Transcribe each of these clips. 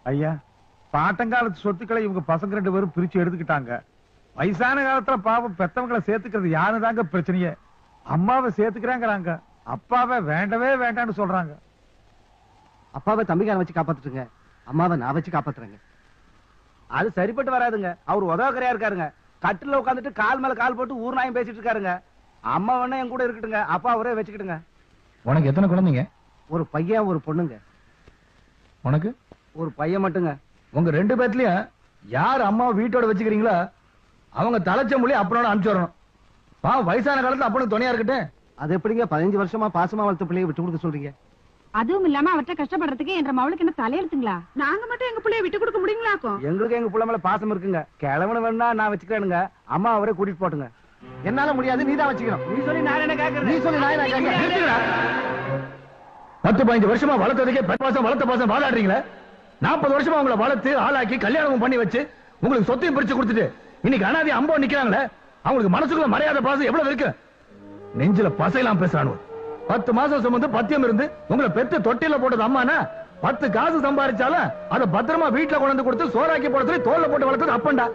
ஐயா, பாட்டங்காலத்து சொத்துக்களை இவங்க பசங்க 2 பேரும் பிரிச்சு எடுத்துக்கிட்டாங்க. வயசான காலத்துல பாவம் பெத்தவங்களை சேர்த்துக்கிறது யாருதாங்க பிரச்சனையே? அம்மாவை சேர்த்துக்கிறாங்கிறாங்க, அப்பாவை வேண்டவே வேண்டான்னு சொல்றாங்க. அப்பாவை தம்பிக்கார வச்சு காப்பாத்துட்டுங்க, அம்மாவை நான் வச்சு காப்பாத்துறேங்க. அது சரிப்பட்டு வராதுங்க. அவர் உதவக்கரையா இருக்காருங்க. கட்டில உட்காந்துட்டு கால் மேல கால் போட்டு ஊர் நாயம் பேசிட்டு இருக்காருங்க. அம்மா வேணா என் கூட இருக்கட்டுங்க, அப்பா அவரே வச்சுக்கிட்டுங்க. உனக்கு எத்தனை குழந்தைங்க? ஒரு பையன் ஒரு பொண்ணுங்க. உனக்கு ஒரு பையன் மட்டுங்க. உங்க 2 பேர்லயும் யார் அம்மாவை வீட்டோட வச்சுக்கிறீங்களோ அவங்க தலைச்ச மொழி அப்பனோட அனுப்பிச்சு வரணும். வயசான காலத்துல அப்பனுக்கு துணையா இருக்கட்டும். அது எப்படிங்க 15 வருஷமா பாசமா வளர்த்த பிள்ளைய விட்டு கொடுக்க சொல்றீங்க? அதுவும் இல்லாம அவற்றை கஷ்டப்படுறதுக்கு என்ற மவளுக்கு என்ன தலையெழுத்துங்களா? நாங்க மட்டும் எங்க பிள்ளைய விட்டு கொடுக்க முடியுங்களாக்கும்? எங்களுக்கு எங்க புள்ள மேல பாசம் இருக்குங்க. கிழவன வேணா நான் வச்சுக்கிறேனுங்க, அம்மா அவரே கூட்டிட்டு போட்டுங்க. என்னால முடியாது, நீ தான் வச்சுக்கணும். நீ சொல்லி நான் என்ன கேக்குறேன்? நீ சொல்லி நான் என்ன கேக்குறேன்? 10-15 வருஷமா வளர்த்ததுக்கே பாசம் வளர்த்த பாசம் வாழாடுறீங்களே. 40 வருஷமா உங்களை வளர்த்து ஆளாக்கி கல்யாணமும் பண்ணி வச்சு உங்களுக்கு சொத்தையும் பிரிச்சு கொடுத்துட்டு இன்னைக்கு அனாதி அம்போ நிக்கிறாங்களே, அவங்களுக்கு மனசுக்குள்ள மரியாதை பாசம் எவ்வளவு இருக்கு? நெஞ்சில பசையெல்லாம் பேசுறானு. 10 மாசம் சுமந்து பத்தியம் இருந்து உங்களை பெத்து தொட்டில போட்டது அம்மானா, 10 காசு சம்பாதிச்சாலும் அதை பத்திரமா வீட்டுல கொண்டு கொடுத்து சோறாக்கி போட தோல்ல போட்டு வளர்த்தது அப்பண்டா.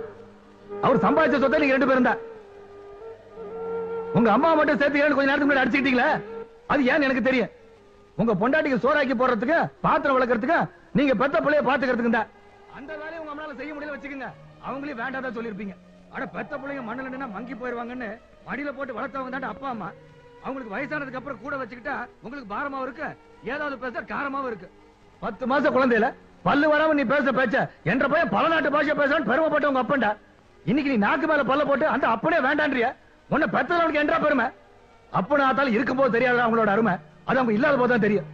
அவர் சம்பாதிச்ச சொத்தை நீங்க 2 பேரும் தான். உங்க அம்மா மட்டும் சேர்த்து கொஞ்ச நேரத்துக்கு முன்னாடி அடிச்சுக்கிட்டீங்களே, அது ஏன்னு எனக்கு தெரியும். உங்க பொண்டாட்டிக்கு சோறாக்கி போடுறதுக்கு பாத்திரம் வளர்க்கறதுக்கு நீங்க பெத்த பிள்ளைய பாத்துக்கிறதுக்கு தான். அந்த வேலையை உங்க அம்மால செய்ய முடியல வச்சுக்கோங்க, அவங்களையும் வேண்டாதான் சொல்லிருப்பீங்க. ஆனா பெத்த பிள்ளைங்க மண்ணில் நின்னா மங்கி போயிருவாங்கன்னு மடியில போட்டு வளர்த்தவங்க தான் அப்பா அம்மா. அவங்களுக்கு வயசானதுக்கு அப்புறம் கூட வச்சுக்கிட்டா உங்களுக்கு பாரமாவும் இருக்கு, ஏதாவது பேச காரமாவும் இருக்கு. 10 மாச குழந்தையில பல்லு வராம நீ பேச பேச்ச என்ற பையன் பல நாட்டு பாஷை பேசுறான்னு பெருமைப்பட்ட உங்க அப்பன்டா. இன்னைக்கு நீ நாக்கு மேல பல்ல போட்டு அந்த அப்பனே வேண்டான்றிய. உன்னை பெத்தவனுக்கு என்றா பெருமை? அப்பனாத்தாலும் இருக்கும் போது தெரியாத அவங்களோட அருமை, அது அவங்க இல்லாத போது தான் தெரியும்.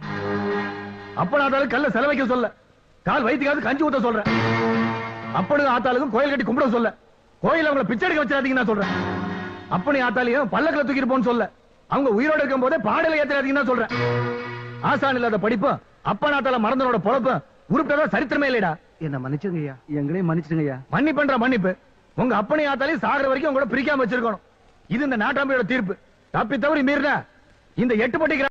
அப்பனாத்தாலும் கல்ல செலவைக்க சொல்ல, கால் வயிற்றுக்காவது கஞ்சி ஊத்த சொல்றேன். அப்பனு ஆத்தாளுக்கும் கோயில் கட்டி கும்பிட சொல்ல, கோயில் அவங்களை பிச்சை எடுக்க வச்சிடாதீங்க நான் சொல்றேன். அப்பனி ஆத்தாலையும் பல்லக்கில் தூக்கிட்டு போன்னு சொல்ல, அவங்க உயிரோடு இருக்கும் போதே பாடலை ஏற்றாதீங்கன்னு சொல்றேன். ஆசான் இல்லாத படிப்பு அப்பனாத்தால மறந்தனோட பொழப்பு உருப்பிட்டதா சரித்திரமே இல்லைடா. என்ன மன்னிச்சுங்க ஐயா. எங்களையும் மன்னிச்சிடுங்க ஐயா. மன்னிப்புன்ற மன்னிப்பு உங்க அப்பனி ஆத்தாலையும் சாகர வரைக்கும் உங்களோட பிரிக்காம வச்சிருக்கணும். இது இந்த நாட்டாமையோட தீர்ப்பு. தப்பி தவறி மீறின இந்த 8 பட்டி